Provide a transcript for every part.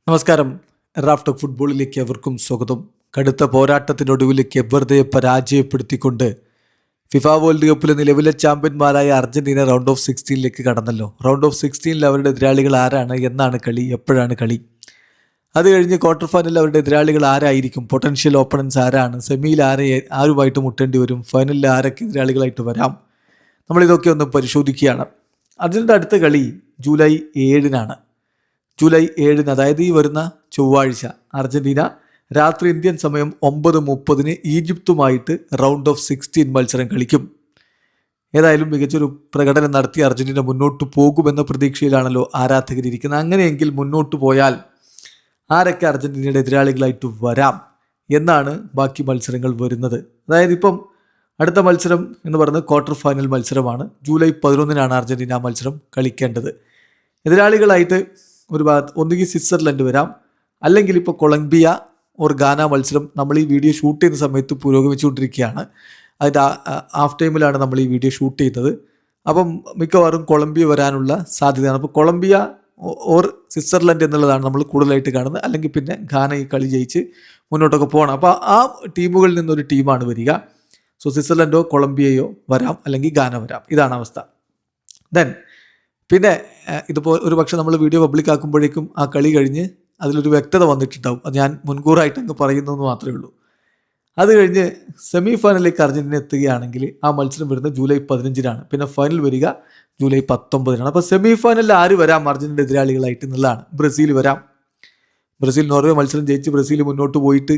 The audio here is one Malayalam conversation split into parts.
നമസ്കാരം. റാഫ് ഫുട്ബോളിലേക്ക് എവർക്കും സ്വാഗതം. കടുത്ത പോരാട്ടത്തിനൊടുവിൽ കെബർദയെ പരാജയപ്പെടുത്തിക്കൊണ്ട് ഫിഫ വേൾഡ് കപ്പിലെ നിലവിലെ ചാമ്പ്യന്മാരായ അർജന്റീന റൗണ്ട് ഓഫ് 16ലേക്ക് കടന്നല്ലോ. റൗണ്ട് ഓഫ് 16ൽ അവരുടെ എതിരാളികൾ ആരാണ്, എന്നാണ് കളി, എപ്പോഴാണ് കളി, അത് കഴിഞ്ഞ് ക്വാർട്ടർ ഫൈനലിൽ അവരുടെ എതിരാളികൾ ആരായിരിക്കും, പൊട്ടൻഷ്യൽ ഓപ്പണൻസ് ആരാണ്, സെമിയിൽ ആരുമായിട്ട് മുട്ടേണ്ടി വരും, ഫൈനലിൽ ആരൊക്കെ എതിരാളികളായിട്ട് വരാം, നമ്മളിതൊക്കെ ഒന്ന് പരിശോധിക്കുകയാണ്. അതിൻ്റെ അടുത്ത കളി ജൂലൈ 7-നാണ്. ജൂലൈ 7-ന്, അതായത് ഈ വരുന്ന ചൊവ്വാഴ്ച, അർജന്റീന രാത്രി ഇന്ത്യൻ സമയം 9:30 ഈജിപ്തുമായിട്ട് റൗണ്ട് ഓഫ് 16 മത്സരം കളിക്കും. ഏതായാലും മികച്ചൊരു പ്രകടനം നടത്തി അർജന്റീന മുന്നോട്ട് പോകുമെന്ന പ്രതീക്ഷയിലാണല്ലോ ആരാധകരിരിക്കുന്നത്. അങ്ങനെയെങ്കിൽ മുന്നോട്ട് പോയാൽ ആരൊക്കെ അർജന്റീനയുടെ എതിരാളികളായിട്ട് വരാം എന്നാണ് ബാക്കി മത്സരങ്ങൾ വരുന്നത്. അതായത് ഇപ്പം അടുത്ത മത്സരം എന്ന് പറയുന്നത് ക്വാർട്ടർ ഫൈനൽ മത്സരമാണ്. ജൂലൈ 11-നാണ് അർജന്റീന മത്സരം കളിക്കേണ്ടത്. എതിരാളികളായിട്ട് ഒരു ഭാഗത്ത് ഒന്നുകിൽ സ്വിറ്റ്സർലൻഡ് വരാം, അല്ലെങ്കിൽ ഇപ്പോൾ കൊളംബിയ ഓർ ഗാന മത്സരം നമ്മൾ ഈ വീഡിയോ ഷൂട്ട് ചെയ്യുന്ന സമയത്ത് പുരോഗമിച്ചുകൊണ്ടിരിക്കുകയാണ്. അതിൻ്റെ ഹാഫ് ടൈമിലാണ് നമ്മൾ ഈ വീഡിയോ ഷൂട്ട് ചെയ്യുന്നത്. അപ്പം മിക്കവാറും കൊളംബിയ വരാനുള്ള സാധ്യതയാണ്. അപ്പോൾ കൊളംബിയ ഓർ സ്വിറ്റ്സർലൻഡ് എന്നുള്ളതാണ് നമ്മൾ കൂടുതലായിട്ട് കാണുന്നത്. അല്ലെങ്കിൽ പിന്നെ ഗാന ഈ കളി ജയിച്ച് മുന്നോട്ടൊക്കെ പോകണം. അപ്പോൾ ആ ടീമുകളിൽ നിന്നൊരു ടീമാണ് വരിക. സോ സ്വിറ്റ്സർലൻഡോ കൊളംബിയയോ വരാം, അല്ലെങ്കിൽ ഗാന വരാം. ഇതാണ് അവസ്ഥ. ദെൻ പിന്നെ ഇതിപ്പോൾ ഒരു പക്ഷേ നമ്മൾ വീഡിയോ പബ്ലിക് ആക്കുമ്പോഴേക്കും ആ കളി കഴിഞ്ഞ് അതിലൊരു വ്യക്തത വന്നിട്ടുണ്ടാവും. അത് ഞാൻ മുൻകൂറായിട്ട് അങ്ങ് പറയുന്നു എന്ന് മാത്രമേ ഉള്ളൂ. അത് കഴിഞ്ഞ് സെമി ഫൈനലിലേക്ക് അർജന്റീന എത്തുകയാണെങ്കിൽ ആ മത്സരം വരുന്നത് ജൂലൈ 15-നാണ്. പിന്നെ ഫൈനൽ വരിക ജൂലൈ 19-നാണ്. അപ്പോൾ സെമി ഫൈനലിൽ ആര് വരാം അർജന്റീനയുടെ എതിരാളികളായിട്ട് എന്നുള്ളതാണ്. ബ്രസീൽ വരാം. ബ്രസീൽ നോർവേ മത്സരം ജയിച്ച് ബ്രസീൽ മുന്നോട്ട് പോയിട്ട്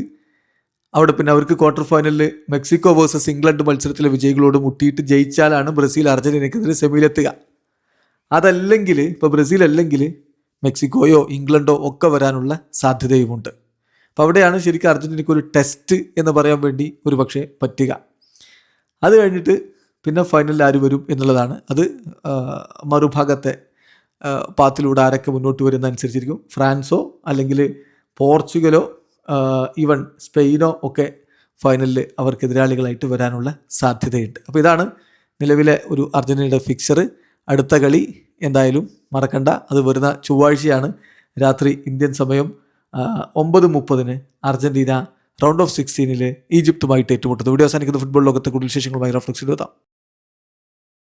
അവിടെ പിന്നെ അവർക്ക് ക്വാർട്ടർ ഫൈനലിൽ മെക്സിക്കോ വേഴ്സസ് ഇംഗ്ലണ്ട് മത്സരത്തിലെ വിജയികളോട് മുട്ടിയിട്ട് ജയിച്ചാലാണ് ബ്രസീൽ അർജന്റീനയ്ക്കെതിരെ സെമിയിലെത്തുക. അതല്ലെങ്കിൽ ഇപ്പോൾ ബ്രസീൽ അല്ലെങ്കിൽ മെക്സിക്കോയോ ഇംഗ്ലണ്ടോ ഒക്കെ വരാനുള്ള സാധ്യതയുമുണ്ട്. അപ്പോൾ അവിടെയാണ് ശരിക്കും അർജന്റീനയ്ക്ക് ഒരു ടെസ്റ്റ് എന്ന് പറയാൻ വേണ്ടി ഒരു പക്ഷേ പറ്റുക. അത് കഴിഞ്ഞിട്ട് പിന്നെ ഫൈനലിൽ ആര് വരും എന്നുള്ളതാണ്. അത് മറുഭാഗത്തെ പാത്തിലൂടെ ആരൊക്കെ മുന്നോട്ട് വരുന്നതനുസരിച്ചിരിക്കും. ഫ്രാൻസോ അല്ലെങ്കിൽ പോർച്ചുഗലോ ഈവൻ സ്പെയിനോ ഒക്കെ ഫൈനലിൽ അവർക്ക് എതിരാളികളായിട്ട് വരാനുള്ള സാധ്യതയുണ്ട്. അപ്പോൾ ഇതാണ് നിലവിലെ ഒരു അർജന്റീനയുടെ ഫിക്സർ. അടുത്ത കളി എന്തായാലും മറക്കണ്ട, അത് വരുന്ന ചൊവ്വാഴ്ചയാണ്. രാത്രി ഇന്ത്യൻ സമയം 9:30 അർജന്റീന റൗണ്ട് ഓഫ് 16ൽ ഈജിപ്തുമായിട്ട് ഏറ്റുമുട്ടുന്നത്. വീഡിയോ അവസാനിക്കുന്ന ഫുട്ബോൾ ലോകത്തെ കൂടുതൽ വിശേഷങ്ങളുമായി റഫ്ലക്സ് എത്താം.